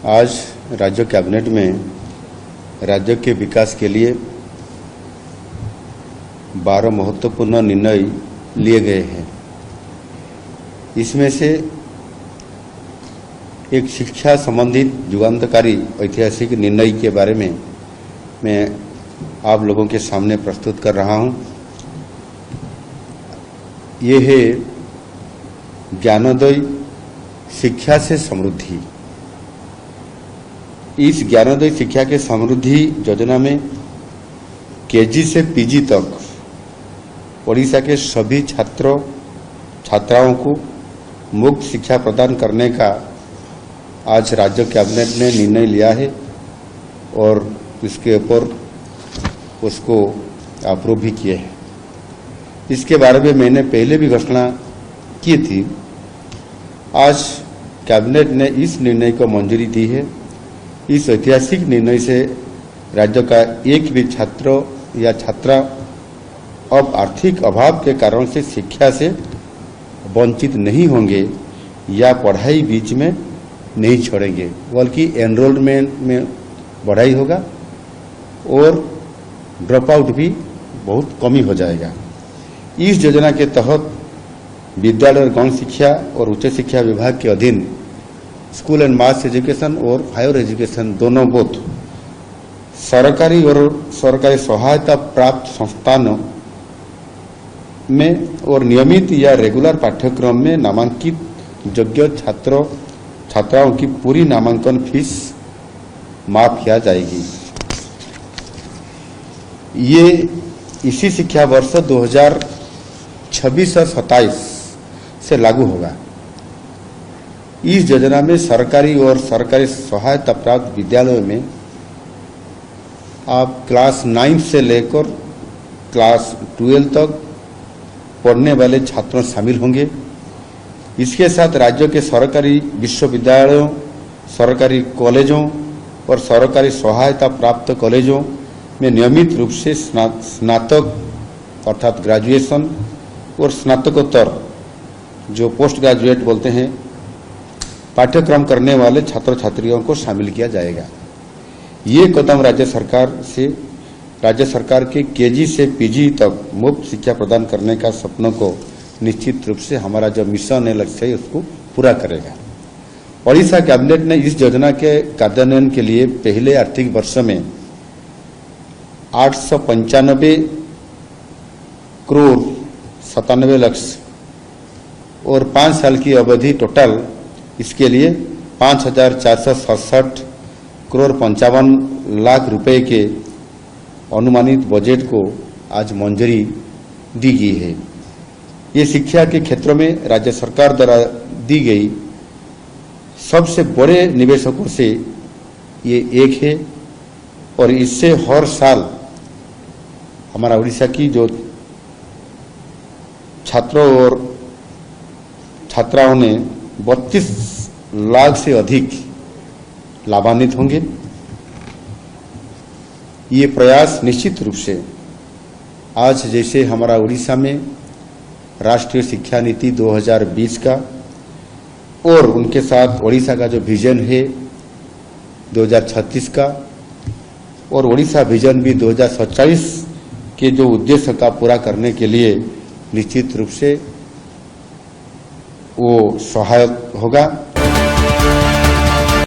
आज राज्य कैबिनेट में राज्य के विकास के लिए 12 महत्वपूर्ण निर्णय लिए गए हैं। इसमें से एक शिक्षा संबंधित युगांतकारी ऐतिहासिक निर्णय के बारे में मैं आप लोगों के सामने प्रस्तुत कर रहा हूं। ये है ज्ञानोदय शिक्षा से समृद्धि। इस ज्ञानोदय शिक्षा के समृद्धि योजना में केजी से पीजी तक ओडिशा के सभी छात्रों छात्राओं को मुफ्त शिक्षा प्रदान करने का आज राज्य कैबिनेट ने निर्णय लिया है और इसके ऊपर उसको अप्रूव भी किए हैं। इसके बारे में मैंने पहले भी घोषणा की थी। आज कैबिनेट ने इस निर्णय को मंजूरी दी है। इस ऐतिहासिक निर्णय से राज्य का एक भी छात्र या छात्रा अब आर्थिक अभाव के कारण से शिक्षा से वंचित नहीं होंगे या पढ़ाई बीच में नहीं छोड़ेंगे, बल्कि एनरोलमेंट में बढ़ाई होगा और ड्रॉप आउट भी बहुत कमी हो जाएगा। इस योजना के तहत विद्यालय और गौण शिक्षा और उच्च शिक्षा विभाग के अधीन स्कूल एंड मास एजुकेशन और हायर एजुकेशन दोनों बोथ सरकारी और सरकारी सहायता प्राप्त संस्थानों में और नियमित या रेगुलर पाठ्यक्रम में नामांकित योग्य छात्राओं की पूरी नामांकन फीस माफ किया जाएगी। ये इसी शिक्षा वर्ष 2026 और 27 से लागू होगा। इस योजना में सरकारी और सरकारी सहायता प्राप्त विद्यालयों में आप क्लास 9 से लेकर क्लास 12 तक पढ़ने वाले छात्र शामिल होंगे। इसके साथ राज्य के सरकारी विश्वविद्यालयों, सरकारी कॉलेजों और सरकारी सहायता प्राप्त कॉलेजों में नियमित रूप से स्नातक अर्थात ग्रेजुएशन और स्नातकोत्तर जो पोस्ट ग्रेजुएट बोलते हैं पाठ्यक्रम करने वाले छात्र छात्रियों को शामिल किया जाएगा। ये कदम राज्य सरकार के केजी से पीजी तक मुफ्त शिक्षा प्रदान करने का सपनों को निश्चित रूप से हमारा जो मिशन है, लक्ष्य है, उसको पूरा करेगा। ओडिशा कैबिनेट ने इस योजना के कार्यान्वयन के लिए पहले आर्थिक वर्ष में 895 करोड़ 97 लाख और 5 साल की अवधि टोटल इसके लिए 5,467 करोड़ 55 लाख रुपए के अनुमानित बजट को आज मंजूरी दी गई है। ये शिक्षा के क्षेत्र में राज्य सरकार द्वारा दी गई सबसे बड़े निवेशकों से ये एक है और इससे हर साल हमारा उड़ीसा की जो छात्रों और छात्राओं ने 32 लाख से अधिक लाभान्वित होंगे। ये प्रयास निश्चित रूप से आज जैसे हमारा उड़ीसा में राष्ट्रीय शिक्षा नीति 2020 का और उनके साथ ओडिशा का जो विजन है 2036 का और ओडिशा विजन भी 2047 के जो उद्देश्य का पूरा करने के लिए निश्चित रूप से वो सहायक होगा।